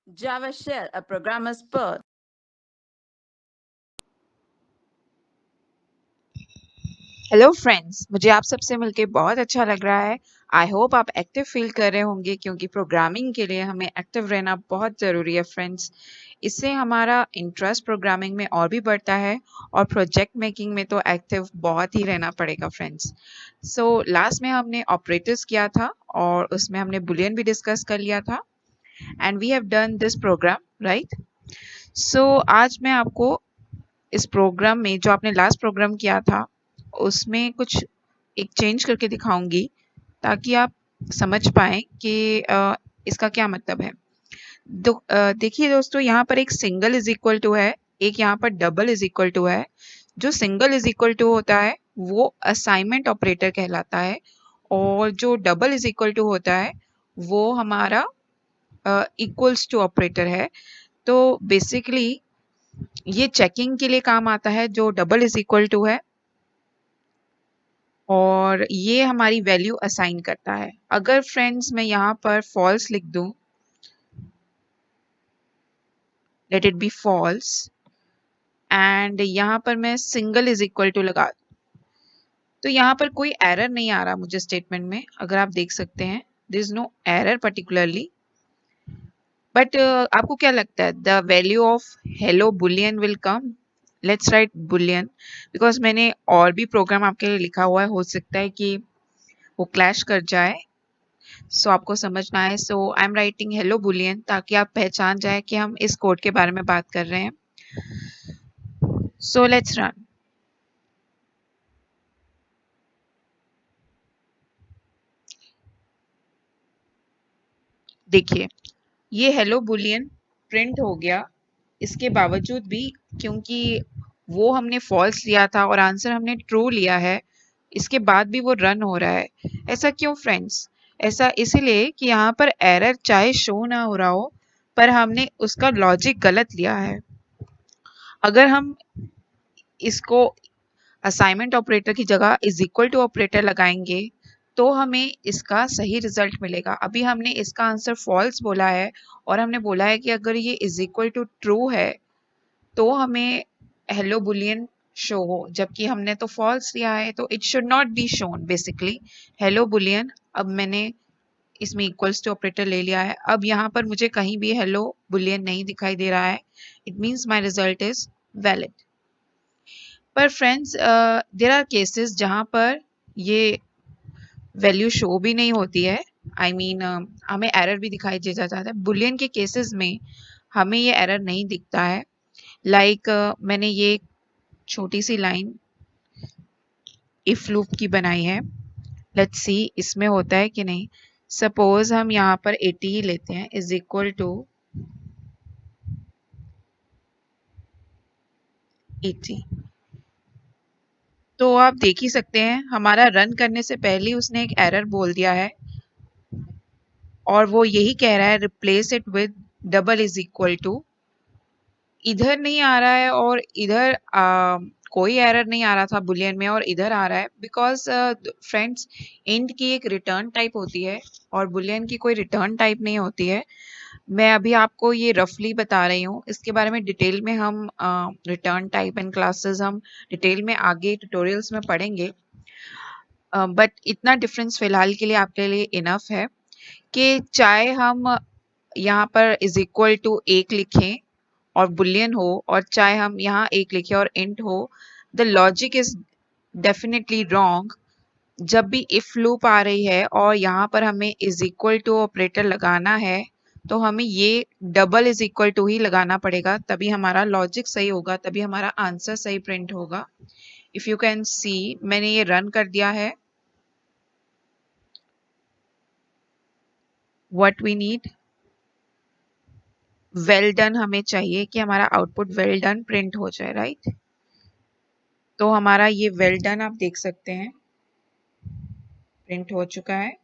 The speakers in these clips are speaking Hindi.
Java Shell, a programmer's birth. Hello friends, मुझे आप सबसे मिलके बहुत अच्छा लग रहा है। आई होप आप एक्टिव फील कर रहे होंगे क्योंकि प्रोग्रामिंग के लिए हमें एक्टिव रहना बहुत ज़रूरी है फ्रेंड्स। इससे हमारा इंटरेस्ट प्रोग्रामिंग में और भी बढ़ता है और प्रोजेक्ट मेकिंग में तो एक्टिव बहुत ही रहना पड़ेगा फ्रेंड्स। सो लास्ट में हमने ऑपरेटर्स किया था और उसमें हमने बुलियन भी डिस्कस कर लिया था and we have done this program right. So आज मैं आपको इस प्रोग्राम में जो आपने लास्ट प्रोग्राम किया था उसमें कुछ एक चेंज करके दिखाऊंगी ताकि आप समझ पाएँ कि इसका क्या मतलब है। देखिए दोस्तों, यहाँ पर एक सिंगल इज इक्वल टू है, एक यहाँ पर डबल इज इक्वल टू है। जो सिंगल इज इक्वल टू होता है वो असाइनमेंट ऑपरेटर कहलाता है और जो डबल इज इक्वल टू होता है वो हमारा इक्वल्स टू ऑपरेटर है। तो बेसिकली ये चेकिंग के लिए काम आता है जो डबल इज इक्वल टू है और ये हमारी वैल्यू असाइन करता है। अगर फ्रेंड्स मैं यहाँ पर फॉल्स लिख दूं, let it be false, and यहाँ पर मैं सिंगल इज इक्वल टू लगा दूं, तो यहाँ पर कोई एरर नहीं आ रहा मुझे स्टेटमेंट में। अगर आप देख सकते हैं there is no error particularly, but आपको क्या लगता है the value of hello boolean will come? Let's write boolean, because मैंने और भी प्रोग्राम आपके लिए लिखा हुआ है, हो सकता है कि वो क्लैश कर जाए। सो आपको समझना है। So I am writing hello boolean ताकि आप पहचान जाए कि हम इस कोड के बारे में बात कर रहे हैं। So let's run. देखिए ये हेलो बुलियन प्रिंट हो गया, इसके बावजूद भी, क्योंकि वो हमने फॉल्स लिया था और आंसर हमने ट्रू लिया है, इसके बाद भी वो रन हो रहा है। ऐसा क्यों फ्रेंड्स? ऐसा इसीलिए कि यहाँ पर एरर चाहे शो ना हो रहा हो पर हमने उसका लॉजिक गलत लिया है। अगर हम इसको असाइनमेंट ऑपरेटर की जगह इज इक्वल टू ऑपरेटर लगाएंगे तो हमें इसका सही रिजल्ट मिलेगा। अभी हमने इसका आंसर फॉल्स बोला है और हमने बोला है कि अगर ये इज इक्वल टू ट्रू है तो हमें हेलो बुलियन शो हो, जबकि हमने तो फॉल्स लिया है तो it should not be shown basically hello Boolean. अब मैंने इसमें इक्वल्स टू ऑपरेटर ले लिया है, अब यहाँ पर मुझे कहीं भी हेलो बुलियन नहीं दिखाई दे रहा है। It means my result is valid. पर फ्रेंड्स देयर आर केसेस जहाँ पर ये वैल्यू शो भी नहीं होती है। आई मीन हमें एरर भी दिखाई दे जाता है। बुलियन के केसेस में हमें ये एरर नहीं दिखता है। लाइक मैंने ये छोटी सी लाइन इफ लूप की बनाई है, लेट्स सी इसमें होता है कि नहीं। सपोज हम यहाँ पर 80 ही लेते हैं, इज इक्वल टू 80। तो आप देख ही सकते हैं हमारा रन करने से पहले उसने एक एरर बोल दिया है और वो यही कह रहा है replace it with double is equal to. इधर नहीं आ रहा है और इधर कोई एरर नहीं आ रहा था बुलियन में और इधर आ रहा है, बिकॉज फ्रेंड्स इंट की एक रिटर्न टाइप होती है और बुलियन की कोई रिटर्न टाइप नहीं होती है। मैं अभी आपको ये रफली बता रही हूँ, इसके बारे में डिटेल में हम रिटर्न टाइप एंड क्लासेस हम डिटेल में आगे ट्यूटोरियल्स में पढ़ेंगे। बट इतना डिफरेंस फिलहाल के लिए आपके लिए इनफ है कि चाहे हम यहाँ पर इज इक्वल टू एक लिखें और बुलियन हो और चाहे हम यहाँ एक लिखें और इंट हो, the logic is definitely wrong. जब भी इफ लूप आ रही है और यहाँ पर हमें इज इक्वल टू ऑपरेटर लगाना है तो हमें ये डबल इज इक्वल टू ही लगाना पड़ेगा, तभी हमारा लॉजिक सही होगा, तभी हमारा आंसर सही प्रिंट होगा। इफ यू कैन सी मैंने ये रन कर दिया है। What we need, well done हमें चाहिए कि हमारा आउटपुट वेल डन प्रिंट हो जाए, राइट। तो हमारा ये वेल डन आप देख सकते हैं प्रिंट हो चुका है।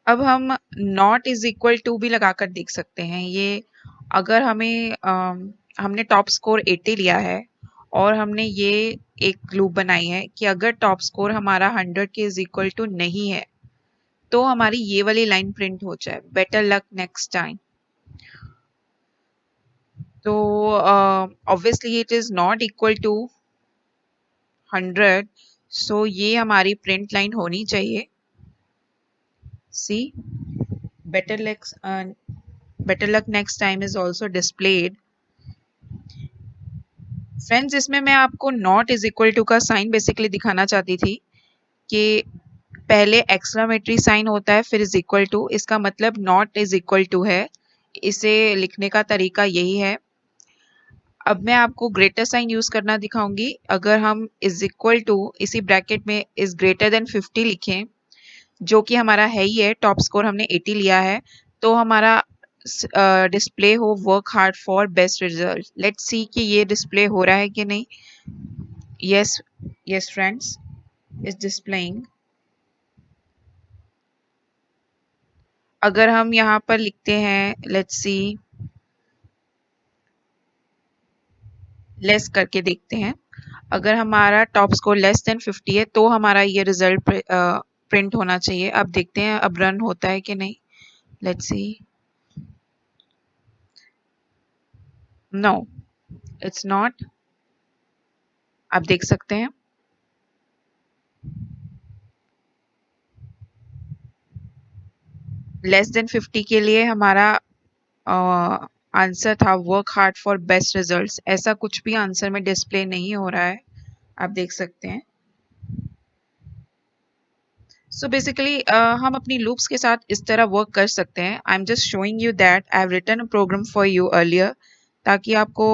अब हम नॉट इज इक्वल टू भी लगाकर देख सकते हैं। ये अगर हमें हमने टॉप स्कोर 80 लिया है और हमने ये एक लूप बनाई है कि अगर टॉप स्कोर हमारा 100 के इज इक्वल टू नहीं है तो हमारी ये वाली लाइन प्रिंट हो जाए, बेटर लक नेक्स्ट टाइम। तो obviously it is not equal to 100, so ये हमारी प्रिंट लाइन होनी चाहिए। See better luck better luck next time is also displayed। Friends, इसमें मैं आपको नॉट इज इक्वल टू का साइन बेसिकली दिखाना चाहती थी कि पहले एक्सक्लेमेटरी साइन होता है फिर इज इक्वल टू, इसका मतलब नॉट इज इक्वल टू है। इसे लिखने का तरीका यही है। अब मैं आपको ग्रेटर साइन यूज करना दिखाऊंगी। अगर हम इज इक्वल टू इसी ब्रैकेट में इज ग्रेटर देन 50 लिखें, जो कि हमारा है ही है, टॉप स्कोर हमने 80 लिया है, तो हमारा डिस्प्ले हो work hard for best result. Let's see कि ये डिस्प्ले हो रहा है कि नहीं। Yes yes friends, is displaying. अगर हम यहाँ पर लिखते हैं, लेट्स सी, लेस करके देखते हैं, अगर हमारा टॉप स्कोर लेस देन 50 है तो हमारा ये रिजल्ट प्रिंट होना चाहिए। अब देखते हैं अब रन होता है कि नहीं। Let's see, no it's not. आप देख सकते हैं लेस देन 50 के लिए हमारा आंसर था work hard for best results. ऐसा कुछ भी आंसर में डिस्प्ले नहीं हो रहा है, आप देख सकते हैं। सो बेसिकली हम अपनी लूप्स के साथ इस तरह वर्क कर सकते हैं। I am just showing you that I have written a program for you earlier, ताकि आपको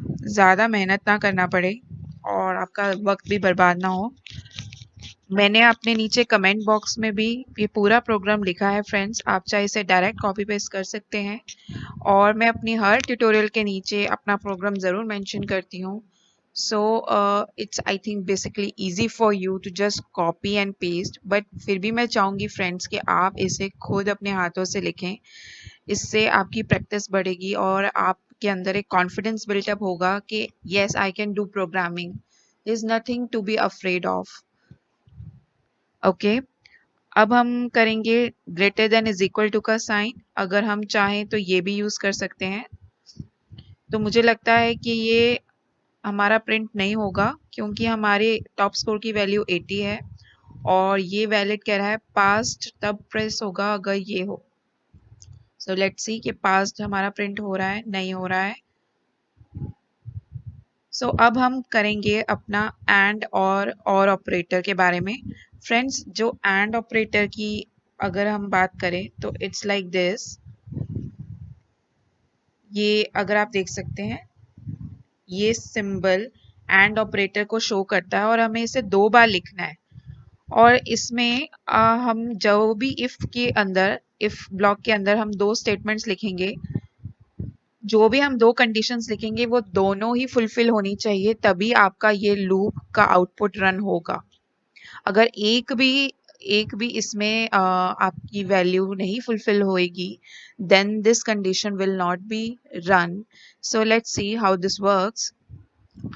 ज़्यादा मेहनत ना करना पड़े और आपका वक्त भी बर्बाद ना हो। मैंने अपने नीचे कमेंट बॉक्स में भी ये पूरा प्रोग्राम लिखा है फ्रेंड्स, आप चाहे इसे डायरेक्ट कॉपी पेस्ट कर सकते हैं, और मैं अपनी हर ट्यूटोरियल के नीचे अपना प्रोग्राम ज़रूर मेंशन करती हूँ। So it's I think basically easy for you to just copy and paste, but फिर भी मैं चाहूँगी फ्रेंड्स कि आप इसे खुद अपने हाथों से लिखें। इससे आपकी प्रैक्टिस बढ़ेगी और आपके अंदर एक कॉन्फिडेंस बिल्टअप होगा कि yes I can do programming, there is nothing to be afraid of. Okay, अब हम करेंगे greater than is equal to का साइन। अगर हम चाहें तो ये भी यूज कर सकते हैं। तो मुझे लगता है कि ये हमारा प्रिंट नहीं होगा क्योंकि हमारे टॉप स्कोर की वैल्यू 80 है और ये वैलिड कह रहा है पास्ट तब प्रेस होगा अगर ये हो। सो लेट्स सी कि पास्ट हमारा प्रिंट हो रहा है, नहीं हो रहा है। सो अब हम करेंगे अपना एंड और ऑपरेटर के बारे में। फ्रेंड्स, जो एंड ऑपरेटर की अगर हम बात करें तो इट्स लाइक दिस। ये अगर आप देख सकते हैं, ये सिंबल एंड ऑपरेटर को शो करता है और हमें इसे 2 बार लिखना है। और इसमें हम जो भी इफ ब्लॉक के अंदर हम 2 स्टेटमेंट्स लिखेंगे, जो भी हम 2 कंडीशंस लिखेंगे वो दोनों ही फुलफिल होनी चाहिए, तभी आपका ये लूप का आउटपुट रन होगा। अगर एक भी इसमें आपकी वैल्यू नहीं फुलफिल होएगी, then this condition will not be run. So let's see how this works.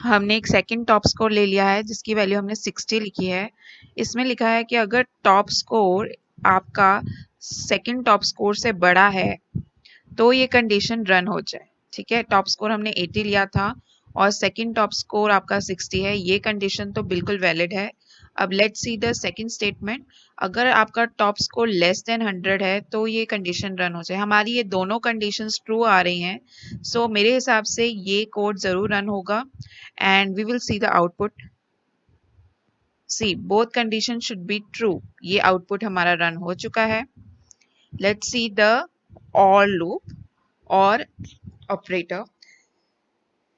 हमने एक सेकंड टॉप स्कोर ले लिया है जिसकी वैल्यू हमने 60 लिखी है। इसमें लिखा है कि अगर टॉप स्कोर आपका सेकंड टॉप स्कोर से बड़ा है तो ये कंडीशन रन हो जाए। ठीक है, टॉप स्कोर हमने 80 लिया था और सेकंड टॉप स्कोर आपका 60 है, ये कंडीशन तो बिल्कुल वैलिड है। अब let's see the second statement. अगर आपका टॉप स्कोर लेस देन 100 है तो ये कंडीशन रन हो जाए। हमारी ये दोनों कंडीशंस ट्रू आ रही हैं, सो मेरे हिसाब से ये कोड जरूर रन होगा and we will see the output. See both condition should be true. ये आउटपुट हमारा रन हो चुका है। लेट्स सी द और लूप और ऑपरेटर।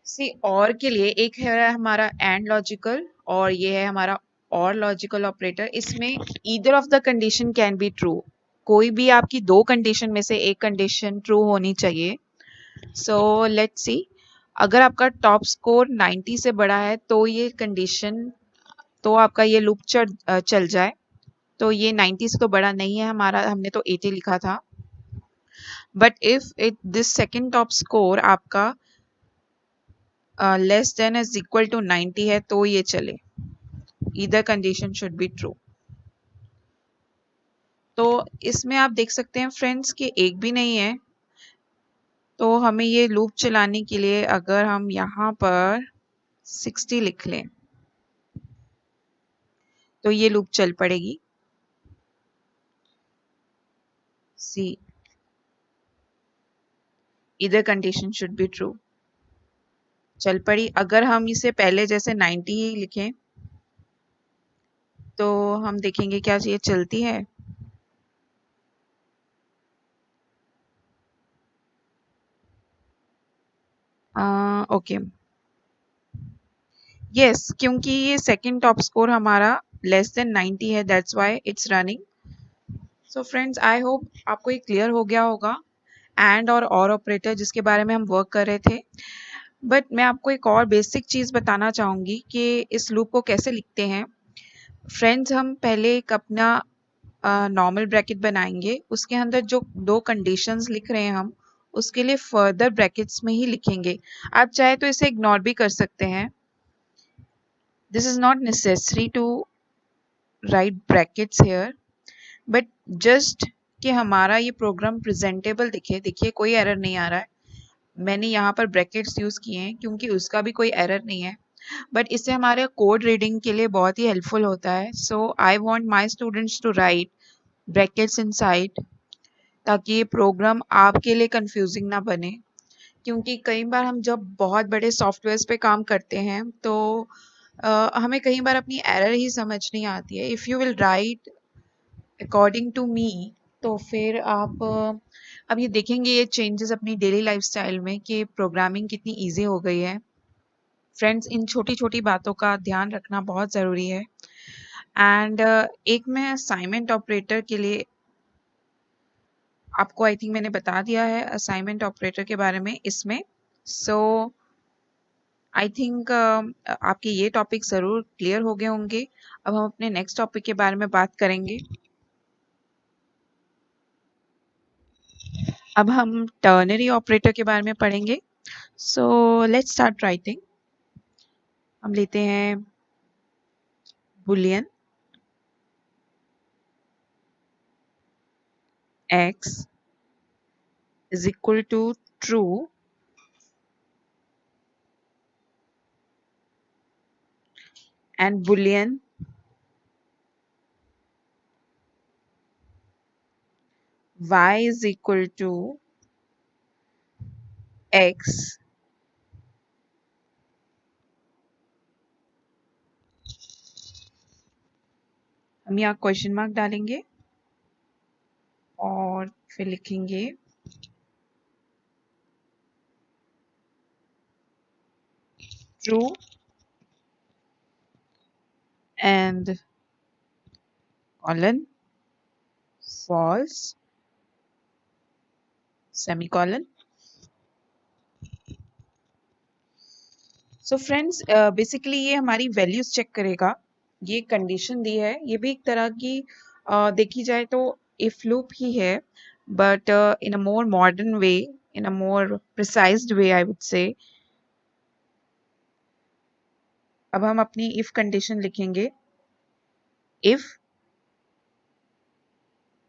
सी और के लिए एक है हमारा एंड लॉजिकल और ये है हमारा और लॉजिकल ऑपरेटर। इसमें either of the condition can be true. कोई भी आपकी 2 कंडीशन में से एक कंडीशन ट्रू होनी चाहिए। सो लेट्स सी, अगर आपका टॉप स्कोर 90 से बड़ा है तो ये कंडीशन, तो आपका ये लूप चल जाए। तो ये 90 से तो बड़ा नहीं है हमारा, हमने तो 80 लिखा था। But if this second top score आपका less than is equal to 90 है तो ये चले, either condition should be true. तो इसमें आप देख सकते हैं फ्रेंड्स कि एक भी नहीं है, तो हमें ये लूप चलाने के लिए अगर हम यहाँ पर 60 लिख लें तो ये लूप चल पड़ेगी। See either condition should be true, चल पड़ी। अगर हम इसे पहले जैसे 90 ही लिखें तो हम देखेंगे क्या ये चलती है। ओके, यस, क्योंकि ये सेकंड टॉप स्कोर हमारा लेस देन 90 है, that's why it's running. So friends, I hope आपको ये क्लियर हो गया होगा एंड और ऑपरेटर जिसके बारे में हम वर्क कर रहे थे। बट मैं आपको एक और बेसिक चीज़ बताना चाहूँगी कि इस लूप को कैसे लिखते हैं। फ्रेंड्स, हम पहले एक अपना नॉर्मल ब्रैकेट बनाएंगे, उसके अंदर जो दो कंडीशंस लिख रहे हैं हम उसके लिए फर्दर ब्रैकेट्स में ही लिखेंगे। आप चाहे तो इसे इग्नोर भी कर सकते हैं, this is not necessary to write brackets here, but just कि हमारा ये प्रोग्राम प्रेजेंटेबल दिखे। देखिए कोई एरर नहीं आ रहा है, मैंने यहाँ पर ब्रैकेट्स यूज़ किए हैं क्योंकि उसका भी कोई एरर नहीं है, बट इससे हमारे कोड रीडिंग के लिए बहुत ही हेल्पफुल होता है। So I want my students to write brackets inside, ताकि ये प्रोग्राम आपके लिए कंफ्यूजिंग ना बने। क्योंकि कई बार हम जब बहुत बड़े सॉफ्टवेयर्स पे काम करते हैं तो हमें कई बार अपनी एरर ही समझ नहीं आती है। If you will write according to me, तो फिर आप अब ये देखेंगे ये चेंजेस अपनी डेली लाइफस्टाइल में कि प्रोग्रामिंग कितनी इजी हो गई है। फ्रेंड्स, इन छोटी छोटी बातों का ध्यान रखना बहुत ज़रूरी है। एंड एक मैं असाइनमेंट ऑपरेटर के लिए आपको आई थिंक मैंने बता दिया है असाइनमेंट ऑपरेटर के बारे में इसमें। सो आई थिंक आपके ये टॉपिक ज़रूर क्लियर हो गए होंगे। अब हम अपने नेक्स्ट टॉपिक के बारे में बात करेंगे। अब हम टर्नरी ऑपरेटर के बारे में पढ़ेंगे। So let's start writing. हम लेते हैं Boolean x is equal to true and boolean y is equal to x हम यहाँ क्वेश्चन मार्क डालेंगे और फिर लिखेंगे true and colon false semicolon। So friends, basically ये हमारी वैल्यूज चेक करेगा। ये कंडीशन दी है, ये भी एक तरह की देखी जाए तो इफ लूप ही है, but in a more modern way, in a more precised way I would say. अब हम अपनी इफ कंडीशन लिखेंगे, if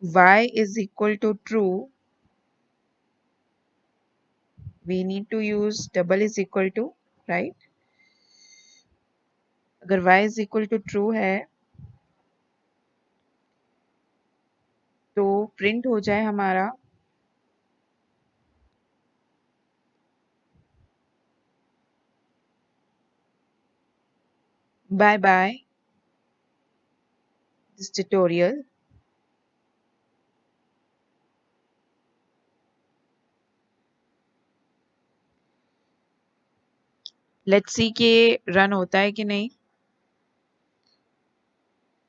y is equal to true, we need to use double is equal to, right? अगर y is equal to true है तो प्रिंट हो जाए हमारा bye bye this tutorial। Let's see कि रन होता है कि नहीं।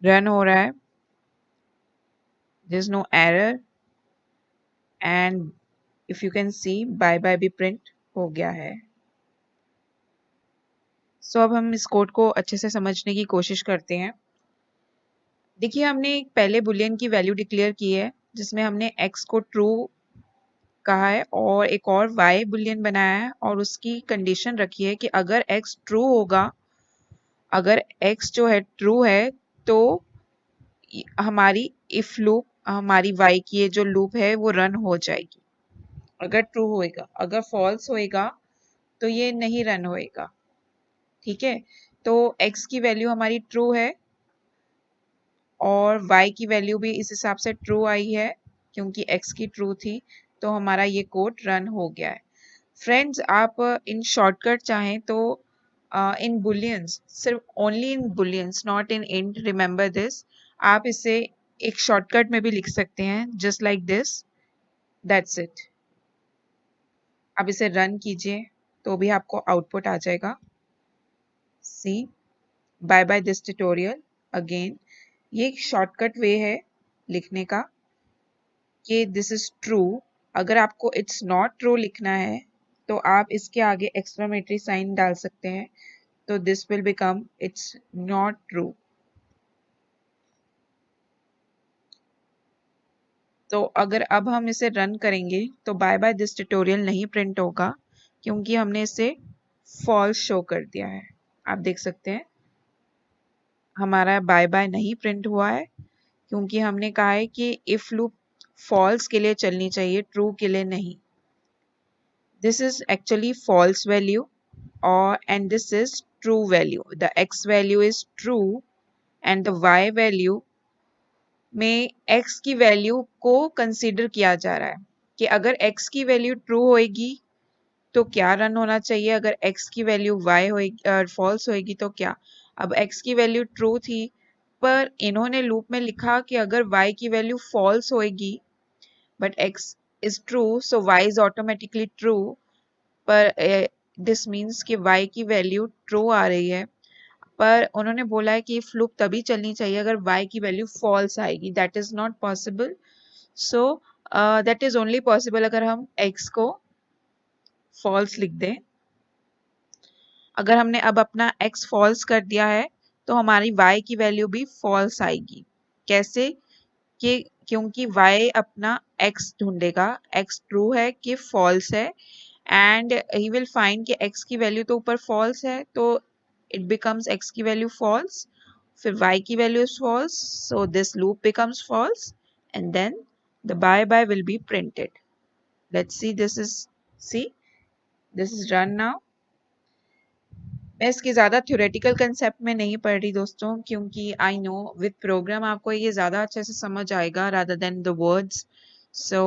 रन हो रहा है, there is no error and if you can see bye bye भी प्रिंट हो गया है। सो अब हम इस कोड को अच्छे से समझने की कोशिश करते हैं। देखिए, हमने एक पहले बुलियन की वैल्यू डिक्लेयर की है जिसमें हमने x को ट्रू कहा है और एक और y बुलियन बनाया है और उसकी कंडीशन रखी है कि अगर x ट्रू होगा, अगर x जो है ट्रू है तो हमारी इफ लूप, हमारी y की ये जो लूप है वो रन हो जाएगी, अगर ट्रू होएगा। अगर फॉल्स होएगा तो ये नहीं रन होएगा। ठीक है, तो x की वैल्यू हमारी ट्रू है और y की वैल्यू भी इस हिसाब से ट्रू आई है क्योंकि x की ट्रू थी, तो हमारा ये कोड रन हो गया है। फ्रेंड्स, आप इन शॉर्टकट चाहें तो इन बुलियंस, सिर्फ only in bullions, not in int, remember this, आप इसे एक शॉर्टकट में भी लिख सकते हैं, just like this, that's it. आप इसे रन कीजिए तो भी आपको आउटपुट आ जाएगा। See, bye bye this tutorial again. ये एक शॉर्टकट वे है लिखने का कि दिस इज ट्रू। अगर आपको इट्स नॉट ट्रू लिखना है तो आप इसके आगे एक्सक्लेमेटरी साइन डाल सकते हैं, तो this will become it's not true. तो अगर अब हम इसे रन करेंगे तो बाय बाय दिस ट्यूटोरियल नहीं प्रिंट होगा क्योंकि हमने इसे फॉल्स शो कर दिया है। आप देख सकते हैं हमारा बाय बाय नहीं प्रिंट हुआ है क्योंकि हमने कहा है कि इफ लूप फॉल्स के लिए चलनी चाहिए, ट्रू के लिए नहीं। This is actually false value और and this is true value. The x value is true and the y value में x की वैल्यू को कंसीडर किया जा रहा है कि अगर x की वैल्यू ट्रू होएगी तो क्या रन होना चाहिए, अगर x की वैल्यू y होएगी फॉल्स होएगी तो क्या। अब x की वैल्यू ट्रू थी पर इन्होंने लूप में लिखा कि अगर y की वैल्यू फॉल्स होएगी but x is true so y is automatically true, पर दिस मीन्स कि y की वैल्यू ट्रू आ रही है, पर उन्होंने बोला है कि फ्लूप तभी चलनी चाहिए अगर y की वैल्यू फॉल्स आएगी। That is not possible, so that is only possible अगर हम x को फॉल्स लिख दें। अगर हमने अब अपना x फॉल्स कर दिया है तो हमारी y की वैल्यू भी फॉल्स आएगी। कैसे? कि क्योंकि y अपना x ढूंढेगा, x ट्रू है कि फॉल्स है, एंड ही विल फाइंड कि x की वैल्यू तो ऊपर फॉल्स है तो it becomes x की वैल्यू false, फिर y की value is false, so this loop becomes false, and then the bye bye will be printed. Let's see, this is run now. मैं इसकी ज़्यादा थ्योरेटिकल कंसेप्ट में नहीं पढ़ रही दोस्तों क्योंकि आई नो विद प्रोग्राम आपको ये ज़्यादा अच्छे से समझ आएगा rather than the words. So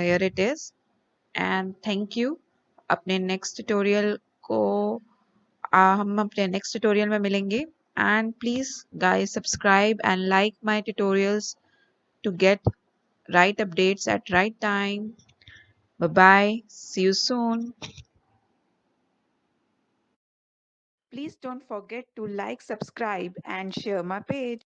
here it is and thank you. अपने नेक्स्ट ट्यूटोरियल को हम अपने नेक्स्ट ट्यूटोरियल में मिलेंगे, and please guys subscribe and like my tutorials to get right updates at right time. Bye bye, see you soon. Please don't forget to like, subscribe, and share my page.